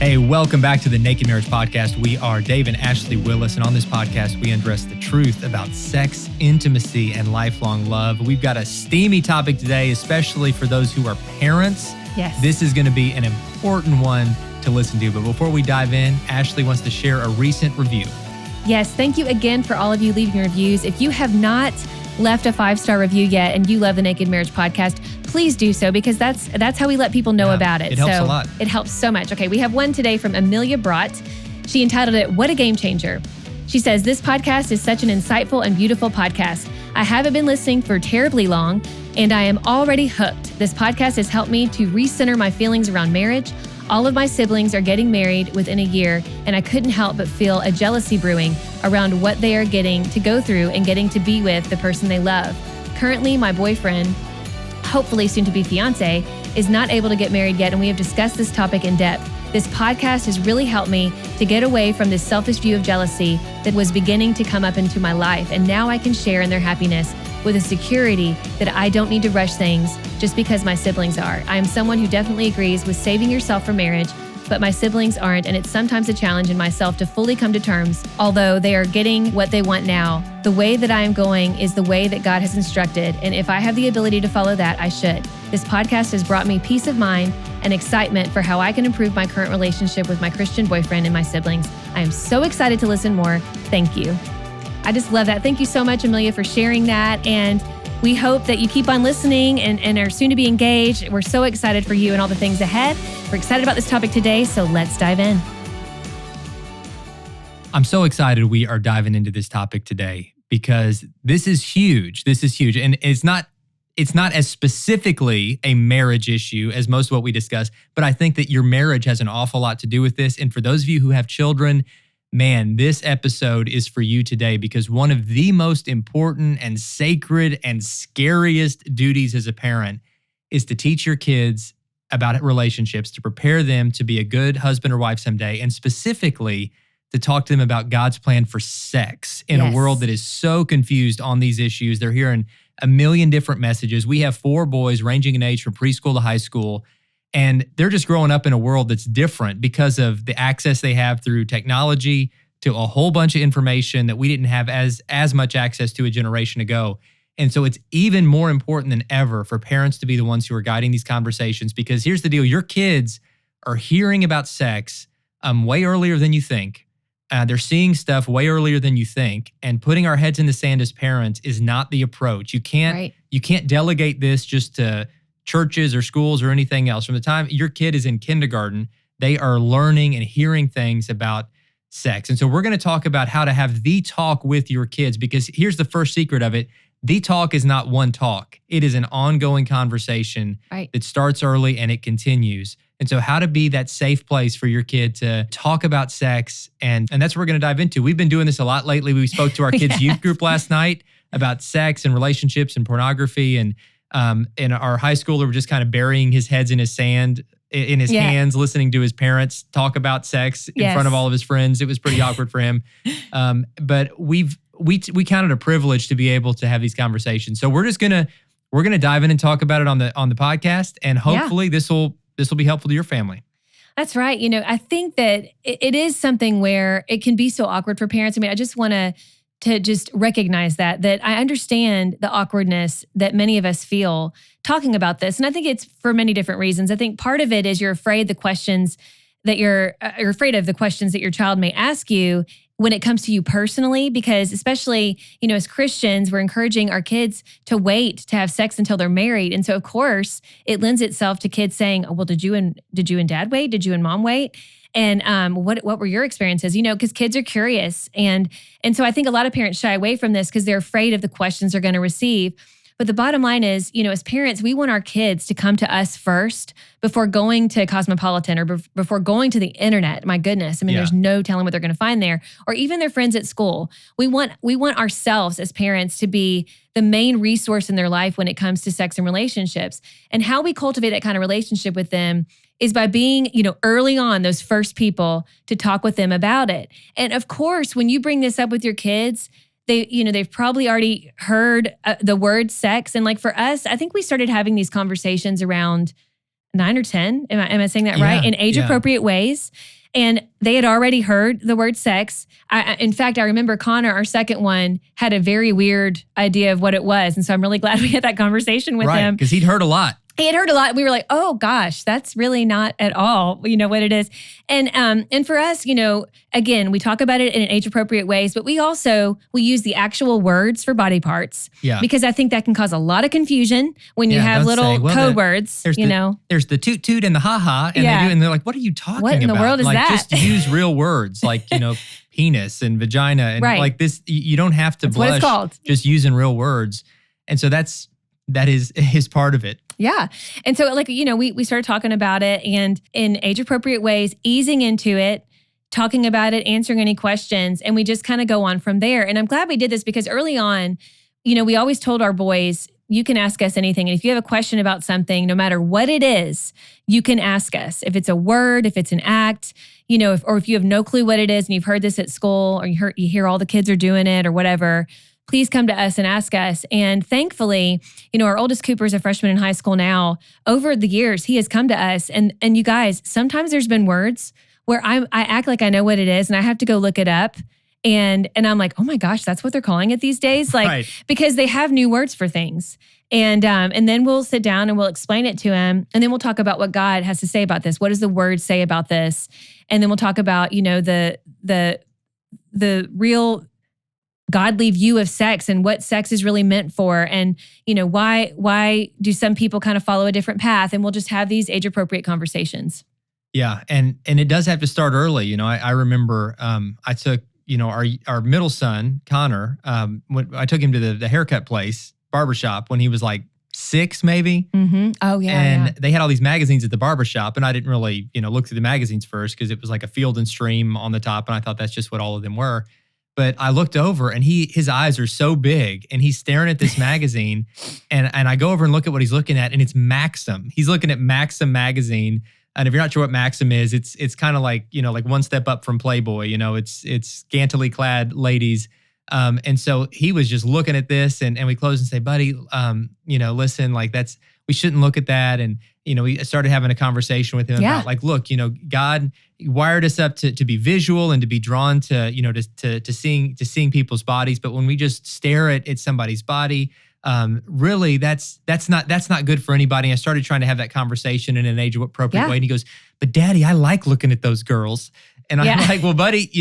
Hey, welcome back to the Naked Marriage Podcast. We are Dave and Ashley Willis, and on this podcast, we undress the truth about sex, intimacy, and lifelong love. We've got a steamy topic today, especially for those who are parents. Yes. This is going to be an important one to listen to. But before we dive in, Ashley wants to share a recent review. Yes, thank you again for all of you leaving reviews. If you have not left a 5-star review yet and you love the Naked Marriage Podcast, please do so, because that's how we let people know about it. It helps a lot. It helps so much. Okay, we have one today from Amelia Brott. She entitled it, "What a Game Changer." She says, "This podcast is such an insightful and beautiful podcast. I haven't been listening for terribly long, and I am already hooked. This podcast has helped me to recenter my feelings around marriage. All of my siblings are getting married within a year, and I couldn't help but feel a jealousy brewing around what they are getting to go through and getting to be with the person they love. Currently, my boyfriend, hopefully soon to be fiance, is not able to get married yet, and we have discussed this topic in depth. This podcast has really helped me to get away from this selfish view of jealousy that was beginning to come up into my life, and now I can share in their happiness with a security that I don't need to rush things just because my siblings are. I am someone who definitely agrees with saving yourself for marriage, but my siblings aren't, and it's sometimes a challenge in myself to fully come to terms, although they are getting what they want now. The way that I am going is the way that God has instructed, and if I have the ability to follow that, I should. This podcast has brought me peace of mind and excitement for how I can improve my current relationship with my Christian boyfriend and my siblings. I am so excited to listen more. Thank you." I just love that. Thank you so much, Amelia, for sharing that. And we hope that you keep on listening and are soon to be engaged. We're so excited for you and all the things ahead. We're excited about this topic today, so let's dive in. I'm so excited we are diving into this topic today because this is huge. This is huge. And it's not as specifically a marriage issue as most of what we discuss, but I think that your marriage has an awful lot to do with this. And for those of you who have children, man, this episode is for you today, because one of the most important and sacred and scariest duties as a parent is to teach your kids about relationships, to prepare them to be a good husband or wife someday, and specifically to talk to them about God's plan for sex in a world that is so confused on these issues. They're hearing a million different messages. We have 4 boys ranging in age from preschool to high school, and they're just growing up in a world that's different because of the access they have through technology to a whole bunch of information that we didn't have as much access to a generation ago. And so it's even more important than ever for parents to be the ones who are guiding these conversations, because here's the deal. Your kids are hearing about sex way earlier than you think. They're seeing stuff way earlier than you think, and putting our heads in the sand as parents is not the approach. You can't delegate this just to churches or schools or anything else. From the time your kid is in kindergarten, they are learning and hearing things about sex. And so we're going to talk about how to have the talk with your kids, because here's the first secret of it. The talk is not one talk. It is an ongoing conversation that starts early and it continues. And so how to be that safe place for your kid to talk about sex. And that's what we're going to dive into. We've been doing this a lot lately. We spoke to our kids' youth group last night about sex and relationships and pornography. And our high schooler was just kind of burying his heads in his sand, in his hands, listening to his parents talk about sex in front of all of his friends. It was pretty awkward for him. But we count it a privilege to be able to have these conversations. So we're gonna dive in and talk about it on the podcast, and hopefully this will be helpful to your family. That's right. You know, I think that it is something where it can be so awkward for parents. I mean, I just want to just recognize that I understand the awkwardness that many of us feel talking about this. And I think it's for many different reasons. I think part of it is you're afraid of the questions that your child may ask you when it comes to you personally, because especially, you know, as Christians, we're encouraging our kids to wait to have sex until they're married. And so of course it lends itself to kids saying, "Oh, well, did you and dad wait? Did you and mom wait? And what were your experiences?" You know, because kids are curious. And so I think a lot of parents shy away from this because they're afraid of the questions they're going to receive. But the bottom line is, you know, as parents, we want our kids to come to us first before going to Cosmopolitan or before going to the internet. My goodness. I mean, there's no telling what they're going to find there, or even their friends at school. We want ourselves as parents to be the main resource in their life when it comes to sex and relationships. And how we cultivate that kind of relationship with them is by being, you know, early on, those first people to talk with them about it. And of course, when you bring this up with your kids, they've probably already heard the word sex. And like for us, I think we started having these conversations around 9 or 10. Am I saying that right? In age appropriate ways. And they had already heard the word sex. In fact, I remember Connor, our second one, had a very weird idea of what it was. And so I'm really glad we had that conversation with him. Because he'd heard a lot. He had heard a lot. We were like, oh gosh, that's really not at all, what it is. And for us, again, we talk about it in age appropriate ways, but we use the actual words for body parts. Yeah. Because I think that can cause a lot of confusion when you have little code words, There's the toot toot and the ha ha. And they're like, what are you talking about? What in the world is that? Just use real words like, penis and vagina and like this. You don't have to blush. What it's called. Just using real words. And so that is part of it. Yeah. And so we started talking about it and in age appropriate ways, easing into it, talking about it, answering any questions. And we just kind of go on from there. And I'm glad we did this because early on, we always told our boys, you can ask us anything. And if you have a question about something, no matter what it is, you can ask us. If it's a word, if it's an act, or if you have no clue what it is and you've heard this at school or you hear all the kids are doing it or whatever, please come to us and ask us. And thankfully, our oldest Cooper is a freshman in high school now. Over the years, he has come to us. And you guys, sometimes there's been words where I act like I know what it is and I have to go look it up. And I'm like, oh my gosh, that's what they're calling it these days. Because they have new words for things. And then we'll sit down and we'll explain it to him. And then we'll talk about what God has to say about this. What does the word say about this? And then we'll talk about, the real godly view of sex and what sex is really meant for. And, why do some people kind of follow a different path? And we'll just have these age appropriate conversations. Yeah. And it does have to start early. I remember I took, our middle son, Connor, when I took him to the haircut place, barbershop, when he was like 6 maybe. Mm-hmm. Oh yeah. And they had all these magazines at the barbershop and I didn't really, look through the magazines first because it was like a Field and Stream on the top. And I thought that's just what all of them were. But I looked over and his eyes are so big and he's staring at this magazine and I go over and look at what he's looking at and it's Maxim. He's looking at Maxim magazine. And if you're not sure what Maxim is, it's kind of like, like one step up from Playboy, it's scantily clad ladies. And so he was just looking at this and we closed and say, buddy, listen, we shouldn't look at that. And, we started having a conversation with him about look, God wired us up to be visual and to be drawn to, to seeing people's bodies. But when we just stare at somebody's body, really that's not good for anybody. And I started trying to have that conversation in an age appropriate way. And he goes, but Daddy, I like looking at those girls. And I'm like, well, buddy,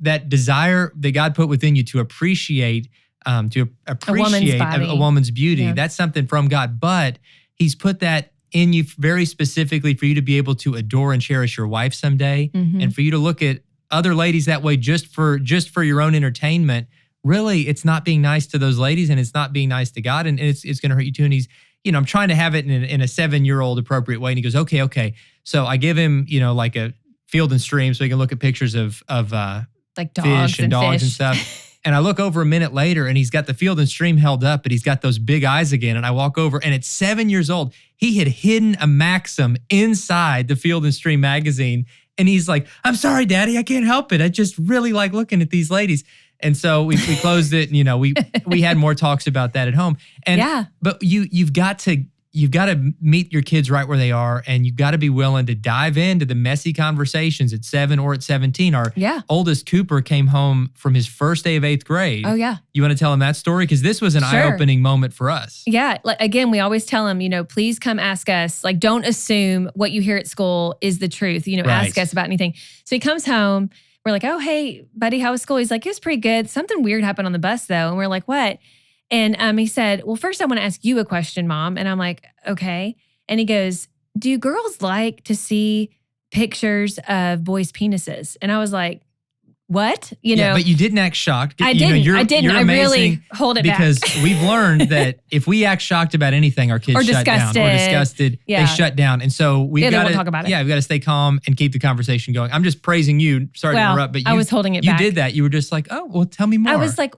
that desire that God put within you to appreciate a woman's beauty, that's something from God. But he's put that in you very specifically for you to be able to adore and cherish your wife someday. Mm-hmm. And for you to look at other ladies that way just for your own entertainment. Really, it's not being nice to those ladies and it's not being nice to God and it's going to hurt you too. And he's, I'm trying to have it in a 7-year-old appropriate way. And he goes, okay. So I give him, like a Field and Stream so he can look at pictures of like dogs fish and dogs and stuff. And I look over a minute later and he's got the Field and Stream held up, but he's got those big eyes again. And I walk over and at 7 years old, he had hidden a Maxim inside the Field and Stream magazine. And he's like, I'm sorry, Daddy, I can't help it. I just really like looking at these ladies. And so we closed it and, we had more talks about that at home. And but you've got to meet your kids right where they are and you've got to be willing to dive into the messy conversations at 7 or at 17. Our oldest Cooper came home from his first day of 8th grade. Oh yeah. You want to tell him that story? Because this was an eye-opening moment for us. Yeah. Again, we always tell him, please come ask us. Don't assume what you hear at school is the truth. Ask us about anything. So he comes home. We're like, oh, hey, buddy, how was school? He's like, it was pretty good. Something weird happened on the bus, though. And we're like, what? And he said, well, first I want to ask you a question, Mom. And I'm like, okay. And he goes, do girls like to see pictures of boys' penises? And I was like, what? But you didn't act shocked. I didn't. You're I really hold it because back. We've learned that if we act shocked about anything, our kids shut down. Or disgusted. They shut down. And so we've got to talk about it. Yeah, we've got to stay calm and keep the conversation going. I'm just praising you. Sorry to interrupt, but I was holding it back. You did that. You were just like, oh, well, tell me more. I was like,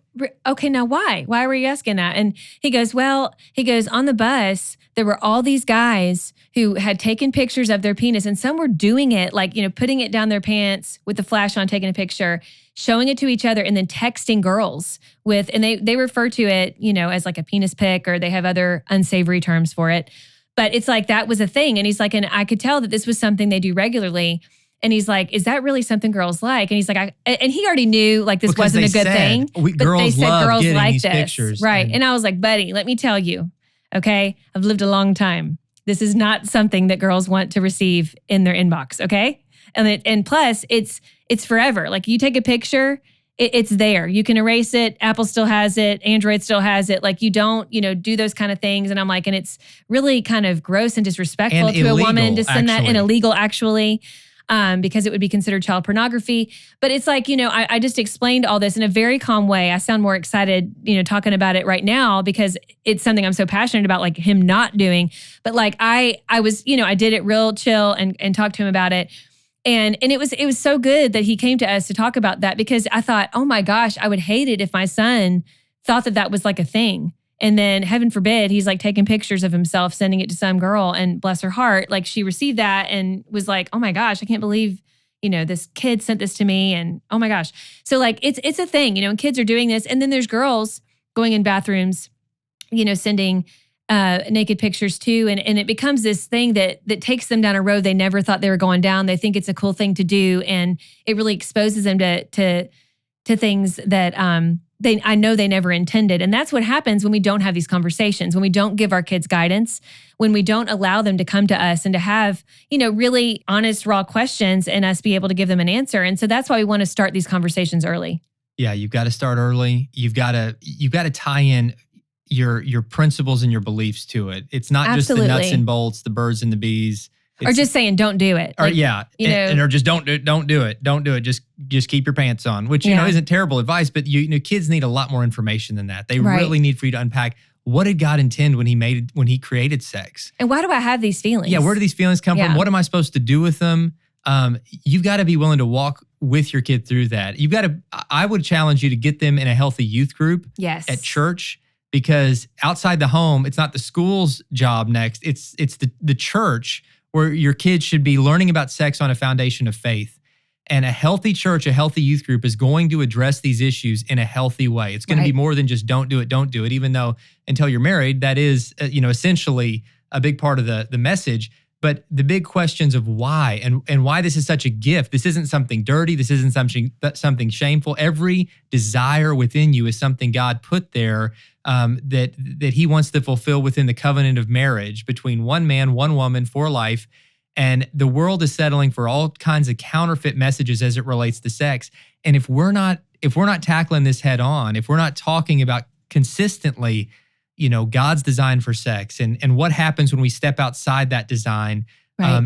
okay, now why? Why were you asking that? And he goes, on the bus, there were all these guys who had taken pictures of their penis and some were doing it putting it down their pants with the flash on, taking a picture, showing it to each other and then texting girls and they refer to it, as like a penis pic or they have other unsavory terms for it. But it's like, that was a thing. And he's like, and I could tell that this was something they do regularly. And he's like, is that really something girls like? And he's like, and he already knew like this wasn't a good thing. But they said girls like these this. Pictures. Right. And I was like, buddy, let me tell you, okay? I've lived a long time. This is not something that girls want to receive in their inbox, okay? And plus, it's forever. Like you take a picture, it's there. You can erase it. Apple still has it. Android still has it. Like you don't, do those kind of things. And I'm like, and it's really kind of gross and disrespectful and to illegal, a woman to send that, and illegal actually, because it would be considered child pornography. But it's like, I just explained all this in a very calm way. I sound more excited, talking about it right now because it's something I'm so passionate about, like him not doing. But like I was, I did it real chill and talked to him about it. And it was so good that he came to us to talk about that, because I thought, oh my gosh, I would hate it if my son thought that was like a thing. And then heaven forbid, he's like taking pictures of himself, sending it to some girl, and bless her heart, like she received that and was like, oh my gosh, I can't believe, this kid sent this to me. And oh my gosh. So like, it's a thing, and kids are doing this. And then there's girls going in bathrooms, sending naked pictures too. And it becomes this thing that takes them down a road they never thought they were going down. They think it's a cool thing to do. And it really exposes them to things that I know they never intended. And that's what happens when we don't have these conversations, when we don't give our kids guidance, when we don't allow them to come to us and to have, really honest, raw questions and us be able to give them an answer. And so that's why we want to start these conversations early. Yeah, you've got to start early. You've got to tie in your principles and your beliefs to it. It's not Absolutely. Just the nuts and bolts, the birds and the bees. Or just saying, don't do it. Or just don't do it. Don't do it. Just keep your pants on, which, isn't terrible advice, but kids need a lot more information than that. They really need for you to unpack, what did God intend when he created sex? And why do I have these feelings? Yeah, where do these feelings come from? What am I supposed to do with them? You've got to be willing to walk with your kid through that. I would challenge you to get them in a healthy youth group at church. Because outside the home, it's not the school's job next. It's the church, where your kids should be learning about sex on a foundation of faith. And a healthy church, a healthy youth group is going to address these issues in a healthy way. It's going to be more than just don't do it, even though until you're married, that is, essentially a big part of the message. But the big questions of why and why this is such a gift. This isn't something dirty. This isn't something shameful. Every desire within you is something God put there that he wants to fulfill within the covenant of marriage between one man, one woman for life. And the world is settling for all kinds of counterfeit messages as it relates to sex. And if we're not tackling this head on, if we're not talking about consistently, God's design for sex and what happens when we step outside that design,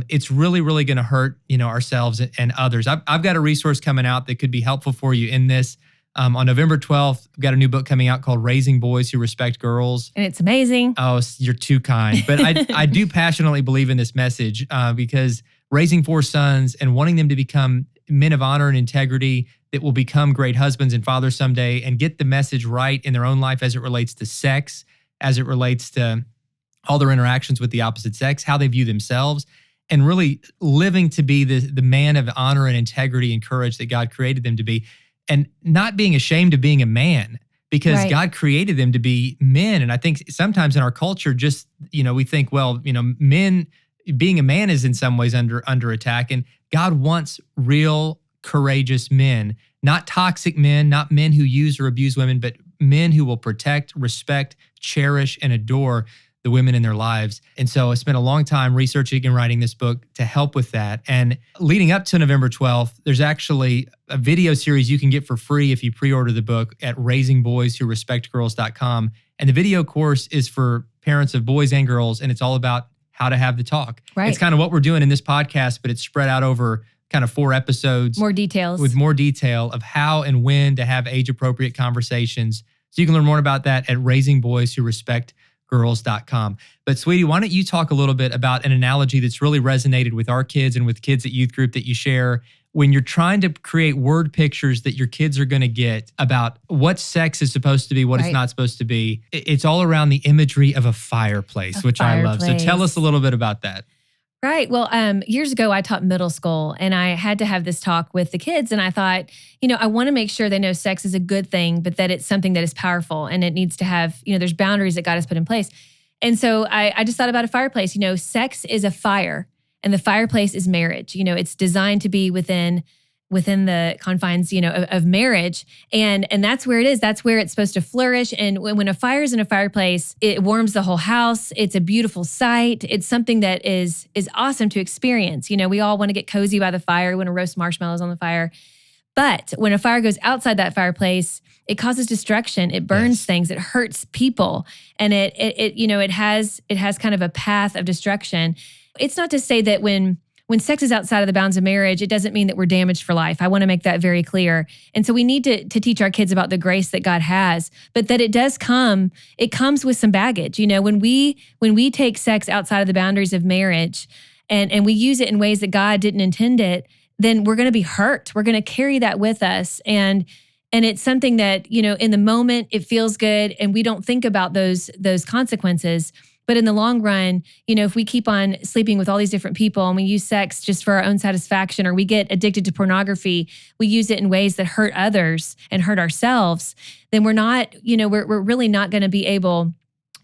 it's really, really going to hurt, ourselves and others. I've got a resource coming out that could be helpful for you in this. On November 12th, I've got a new book coming out called Raising Boys Who Respect Girls. And it's amazing. Oh, you're too kind. But I do passionately believe in this message because raising 4 sons and wanting them to become men of honor and integrity that will become great husbands and fathers someday and get the message right in their own life as it relates to sex, as it relates to all their interactions with the opposite sex, how they view themselves, and really living to be the man of honor and integrity and courage that God created them to be. And not being ashamed of being a man, because God created them to be men. And I think sometimes in our culture, just, we think, well, men, being a man is in some ways under attack. And God wants real, courageous men, not toxic men, not men who use or abuse women, but men who will protect, respect, cherish, and adore the women in their lives. And so I spent a long time researching and writing this book to help with that. And leading up to November 12th, there's actually a video series you can get for free if you pre-order the book at raisingboyswhorespectgirls.com. And the video course is for parents of boys and girls, and it's all about how to have the talk. It's kind of what we're doing in this podcast, but it's spread out over kind of 4 episodes. More details. With more detail of how and when to have age-appropriate conversations. So you can learn more about that at raisingboyswhorespectgirls.com. But sweetie, why don't you talk a little bit about an analogy that's really resonated with our kids and with kids at youth group that you share when you're trying to create word pictures that your kids are going to get about what sex is supposed to be, what it's not supposed to be. It's all around the imagery of a fireplace, which I love. So tell us a little bit about that. Right. Well, years ago, I taught middle school and I had to have this talk with the kids. And I thought, I want to make sure they know sex is a good thing, but that it's something that is powerful and it needs to have, there's boundaries that God has put in place. And so I just thought about a fireplace. Sex is a fire, and the fireplace is marriage. It's designed to be within the confines, of marriage. And that's where it is. That's where it's supposed to flourish. And when a fire is in a fireplace, it warms the whole house. It's a beautiful sight. It's something that is awesome to experience. We all want to get cozy by the fire. We want to roast marshmallows on the fire. But when a fire goes outside that fireplace, it causes destruction. It burns things. It hurts people. And it has kind of a path of destruction. It's not to say that when sex is outside of the bounds of marriage, it doesn't mean that we're damaged for life. I want to make that very clear. And so we need to teach our kids about the grace that God has, but that it comes with some baggage. When we take sex outside of the boundaries of marriage and we use it in ways that God didn't intend it, then we're going to be hurt. We're going to carry that with us. And it's something that, in the moment it feels good and we don't think about those consequences. But in the long run, if we keep on sleeping with all these different people and we use sex just for our own satisfaction, or we get addicted to pornography, we use it in ways that hurt others and hurt ourselves, then we're not, we're really not going to be able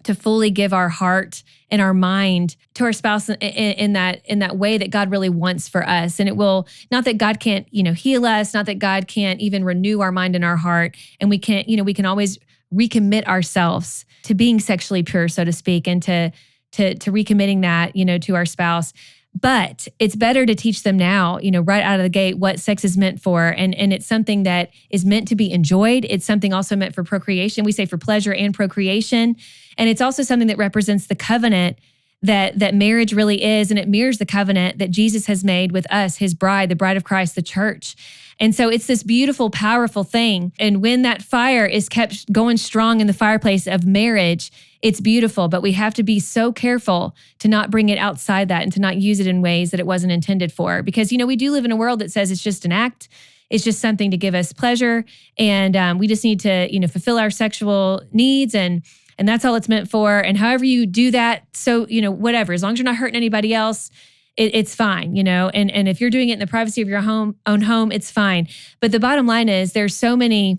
to fully give our heart and our mind to our spouse in that way that God really wants for us. And it will, not that God can't, heal us, not that God can't even renew our mind and our heart. And we can always recommit ourselves to being sexually pure, so to speak, and to recommitting that, to our spouse. But it's better to teach them now, right out of the gate, what sex is meant for. And it's something that is meant to be enjoyed. It's something also meant for procreation. We say for pleasure and procreation. And it's also something that represents the covenant that marriage really is. And it mirrors the covenant that Jesus has made with us, his bride, the bride of Christ, the church. And so it's this beautiful, powerful thing. And when that fire is kept going strong in the fireplace of marriage, it's beautiful. But we have to be so careful to not bring it outside that and to not use it in ways that it wasn't intended for. Because, we do live in a world that says it's just an act. It's just something to give us pleasure. And we just need to, fulfill our sexual needs. And that's all it's meant for. And however you do that, so, whatever, as long as you're not hurting anybody else, it's fine, and if you're doing it in the privacy of your own home, it's fine. But the bottom line is there's so many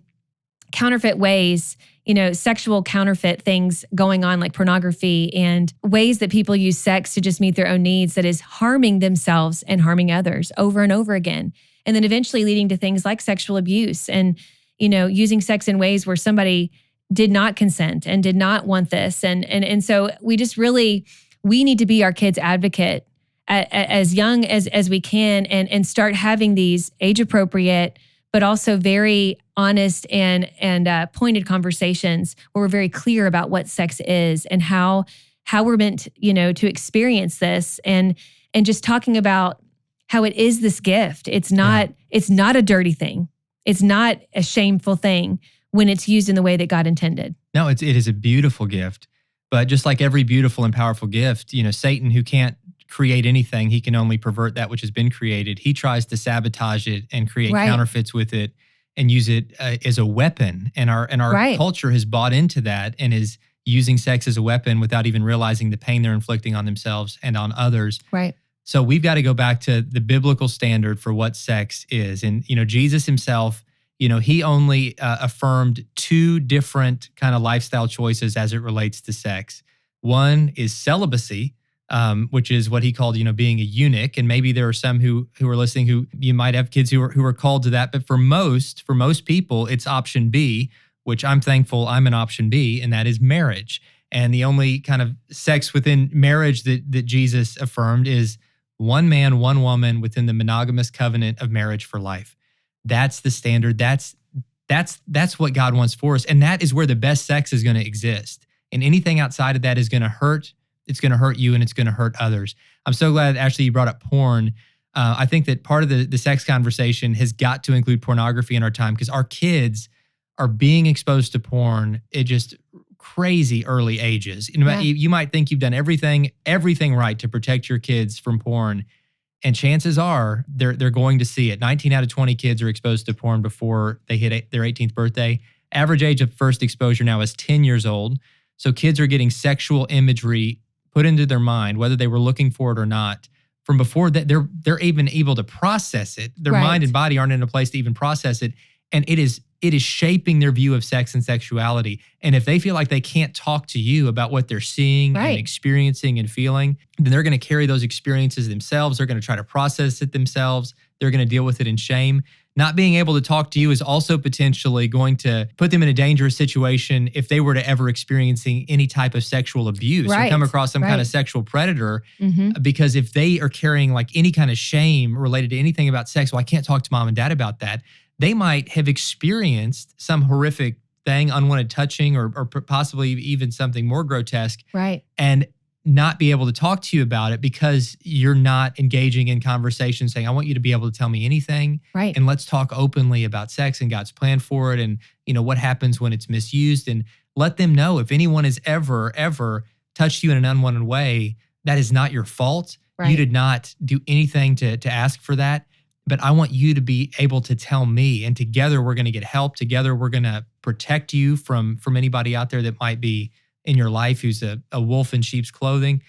counterfeit ways, sexual counterfeit things going on, like pornography, and ways that people use sex to just meet their own needs that is harming themselves and harming others over and over again. And then eventually leading to things like sexual abuse and, using sex in ways where somebody did not consent and did not want this. And so we need to be our kids' advocate as young as we can and start having these age-appropriate, but also very honest and pointed conversations where we're very clear about what sex is and how we're meant, to experience this, and just talking about how it is this gift. It's not a dirty thing. It's not a shameful thing when it's used in the way that God intended. No, it is a beautiful gift. But just like every beautiful and powerful gift, Satan, who can't create anything, he can only pervert that which has been created. He tries to sabotage it and create counterfeits with it and use it as a weapon. And our culture has bought into that and is using sex as a weapon without even realizing the pain they're inflicting on themselves and on others. Right. So we've got to go back to the biblical standard for what sex is. And, Jesus himself, he only affirmed two different kind of lifestyle choices as it relates to sex. One is celibacy, which is what he called, being a eunuch. And maybe there are some who are listening who you might have kids who are called to that. But for most people, it's option B, which I'm thankful I'm an option B, and that is marriage. And the only kind of sex within marriage that Jesus affirmed is one man, one woman within the monogamous covenant of marriage for life. That's the standard. That's what God wants for us. And that is where the best sex is going to exist. And anything outside of that is going to hurt. It's going to hurt you and it's going to hurt others. I'm so glad, Ashley, you brought up porn. I think that part of the sex conversation has got to include pornography in our time because our kids are being exposed to porn at just crazy early ages. You might think you've done everything right to protect your kids from porn, and chances are they're going to see it. 19 out of 20 kids are exposed to porn before they hit their 18th birthday. Average age of first exposure now is 10 years old. So kids are getting sexual imagery put into their mind, whether they were looking for it or not, from before that they're even able to process it. Their mind and body aren't in a place to even process it. And it is it is shaping their view of sex and sexuality. And if they feel like they can't talk to you about what they're seeing and experiencing and feeling, then they're going to carry those experiences themselves. They're going to try to process it themselves. They're going to deal with it in shame. Not being able to talk to you is also potentially going to put them in a dangerous situation if they were to ever experiencing any type of sexual abuse or come across some kind of sexual predator. Because if they are carrying like any kind of shame related to anything about sex, well, I can't talk to mom and dad about that. They might have experienced some horrific thing, unwanted touching, or possibly even something more grotesque. And not be able to talk to you about it because you're not engaging in conversation saying, I want you to be able to tell me anything. And let's talk openly about sex and God's plan for it and, what happens when it's misused. And let them know if anyone has ever touched you in an unwanted way, that is not your fault. You did not do anything to ask for that. But I want you to be able to tell me, and together we're going to get help. Together we're going to protect you from anybody out there that might be in your life who's a wolf in sheep's clothing.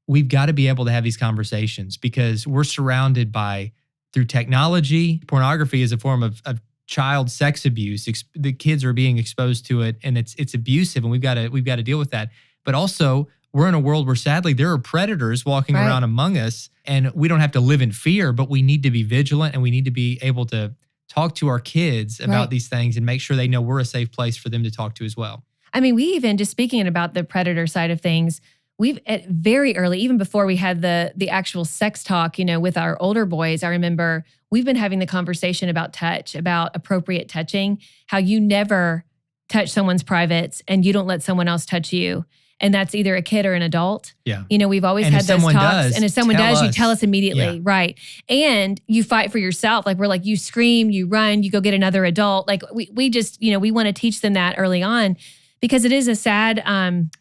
We've got to be able to have these conversations because we're surrounded by, through technology, pornography is a form of child sex abuse. The kids are being exposed to it, and it's abusive, and we've got to deal with that. But also, we're in a world where sadly there are predators walking around among us, and we don't have to live in fear, but we need to be vigilant, and we need to be able to talk to our kids about these things and make sure they know we're a safe place for them to talk to as well. I mean, we even, just speaking about the predator side of things, we've at very early, even before we had the actual sex talk, with our older boys, I remember we've been having the conversation about touch, about appropriate touching, how you never touch someone's privates and you don't let someone else touch you. And that's either a kid or an adult. We've always had those talks. And if someone does, you tell us immediately. And you fight for yourself. Like, we're like, you scream, you run, you go get another adult. Like, we just, we want to teach them that early on. Because it is a sad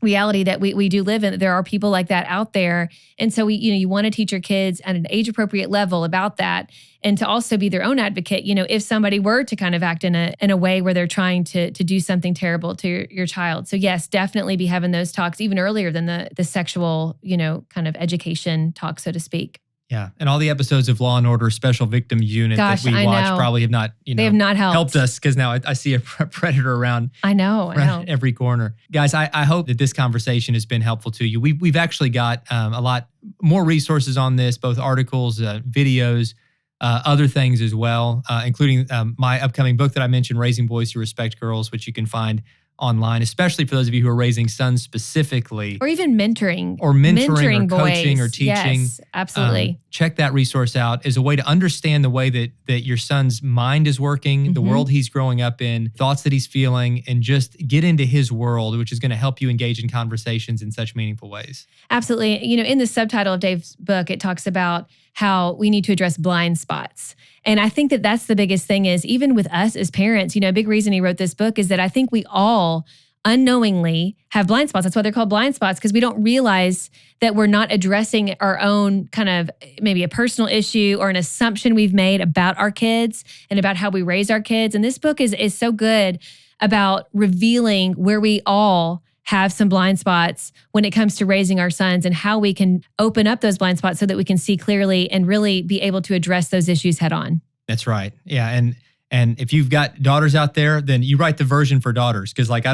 reality that we do live in. There are people like that out there. And so you want to teach your kids at an age-appropriate level about that, and to also be their own advocate. If somebody were to kind of act in a way where they're trying to do something terrible to your child. So yes, definitely be having those talks even earlier than the sexual, kind of education talk, so to speak. Yeah. And all the episodes of Law & Order Special Victims Unit that we watch probably have not, they have not helped us, because now I see a predator around. I know. Every corner. Guys, I hope that this conversation has been helpful to you. We've actually got a lot more resources on this, both articles, videos, other things as well, including my upcoming book that I mentioned, Raising Boys Who Respect Girls, which you can find online, especially for those of you who are raising sons specifically. Or even mentoring. Or mentoring or coaching boys. Or teaching. Yes, absolutely. Check that resource out as a way to understand the way that your son's mind is working, the world he's growing up in, thoughts that he's feeling, and just get into his world, which is going to help you engage in conversations in such meaningful ways. Absolutely. In the subtitle of Dave's book, it talks about how we need to address blind spots. And I think that that's the biggest thing is, even with us as parents, a big reason he wrote this book is that I think we all unknowingly have blind spots. That's why they're called blind spots, because we don't realize that we're not addressing our own kind of maybe a personal issue or an assumption we've made about our kids and about how we raise our kids. And this book is so good about revealing where we all have some blind spots when it comes to raising our sons, and how we can open up those blind spots so that we can see clearly and really be able to address those issues head on. That's right. Yeah. And if you've got daughters out there, then you write the version for daughters. Cause like, I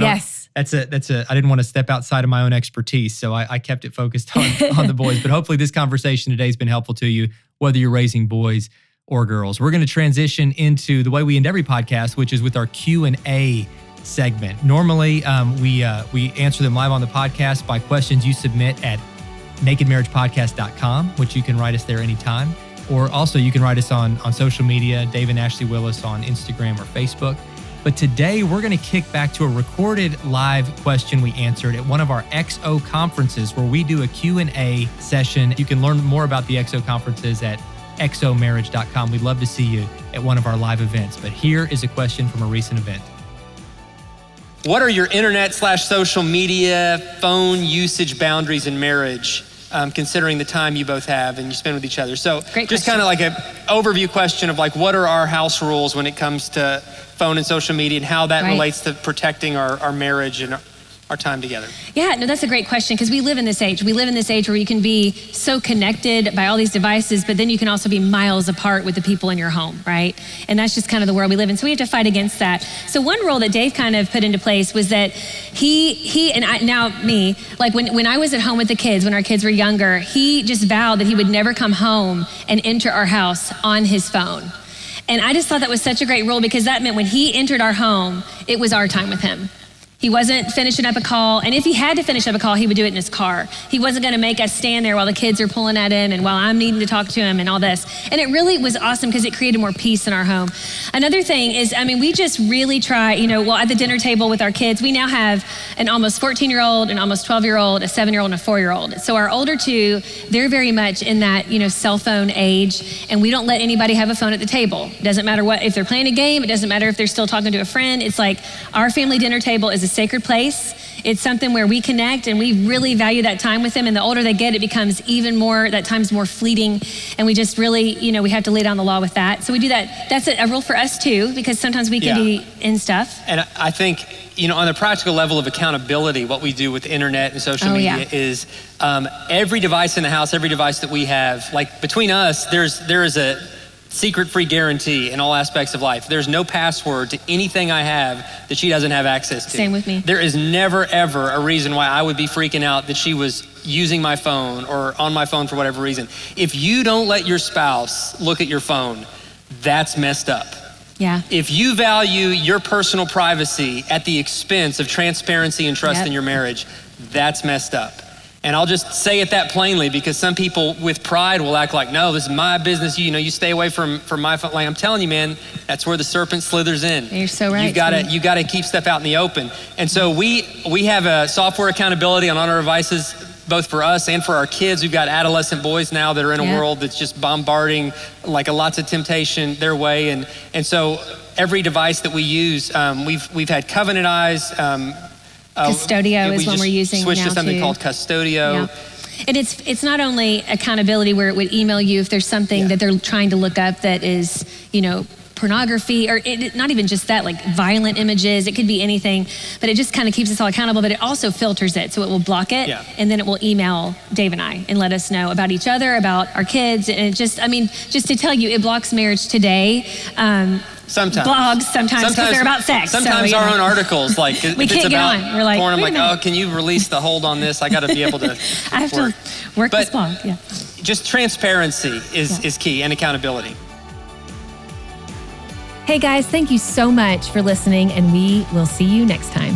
didn't want to step outside of my own expertise. So I kept it focused on the boys, but hopefully this conversation today has been helpful to you, whether you're raising boys or girls. We're going to transition into the way we end every podcast, which is with our Q&A segment. Normally, we answer them live on the podcast by questions you submit at nakedmarriagepodcast.com, which you can write us there anytime. Or also you can write us on social media, Dave and Ashley Willis on Instagram or Facebook. But today we're going to kick back to a recorded live question we answered at one of our XO conferences, where we do a Q&A session. You can learn more about the XO conferences at xomarriage.com. We'd love to see you at one of our live events. But here is a question from a recent event. What are your internet/social media phone usage boundaries in marriage, considering the time you both have and you spend with each other? So just kind of like an overview question of like, what are our house rules when it comes to phone and social media, and how that relates to protecting our marriage and our time together? Yeah, no, that's a great question because we live in this age. We live in this age where you can be so connected by all these devices, but then you can also be miles apart with the people in your home, right? And that's just kind of the world we live in. So we have to fight against that. So one rule that Dave kind of put into place was that he and I, now me, like when I was at home with the kids, when our kids were younger, he just vowed that he would never come home and enter our house on his phone. And I just thought that was such a great rule because that meant when he entered our home, it was our time with him. He wasn't finishing up a call, and if he had to finish up a call, he would do it in his car. He wasn't gonna make us stand there while the kids are pulling at him and while I'm needing to talk to him and all this. And it really was awesome because it created more peace in our home. Another thing is, we just really try, at the dinner table with our kids, we now have an almost 14-year-old, an almost 12-year-old, a 7-year-old, and a 4-year-old. So our older two, they're very much in that, cell phone age, and we don't let anybody have a phone at the table. It doesn't matter if they're playing a game, it doesn't matter if they're still talking to a friend. It's like our family dinner table is a sacred place. It's something where we connect and we really value that time with them. And the older they get, it becomes even more, that time's more fleeting. And we just really, we have to lay down the law with that. So we do that. That's a rule for us too, because sometimes we can be in stuff. And I think, on the practical level of accountability, what we do with the internet and social media is every device in the house, every device that we have, like between us, there is a secret-free guarantee in all aspects of life. There's no password to anything I have that she doesn't have access to. Same with me. There is never, ever a reason why I would be freaking out that she was using my phone or on my phone for whatever reason. If you don't let your spouse look at your phone, that's messed up. Yeah. If you value your personal privacy at the expense of transparency and trust in your marriage, that's messed up. And I'll just say it that plainly because some people with pride will act like, no, this is my business. You stay away from my phone. Like I'm telling you, man, that's where the serpent slithers in. You're so right. You gotta keep stuff out in the open. And so we have a software accountability on our devices, both for us and for our kids. We've got adolescent boys now that are in a world that's just bombarding like lots of temptation their way. And so every device that we use, we've had Covenant Eyes. Custodio is one we're using switched now to something too. called Custodio. Yeah. And it's not only accountability where it would email you if there's something that they're trying to look up that is, pornography or not even just that, like violent images. It could be anything, but it just kind of keeps us all accountable, but it also filters it. So it will block it and then it will email Dave and I and let us know about each other, about our kids. And it just, just to tell you, it blocks Marriage Today. Sometimes. Blogs sometimes because they're about sex. Sometimes our own articles, like if we it's can't about get on. We're like, porn, I'm like, oh, can you release the hold on this? I got to be able to I have to work this blog, Just transparency is key and accountability. Hey guys, thank you so much for listening and we will see you next time.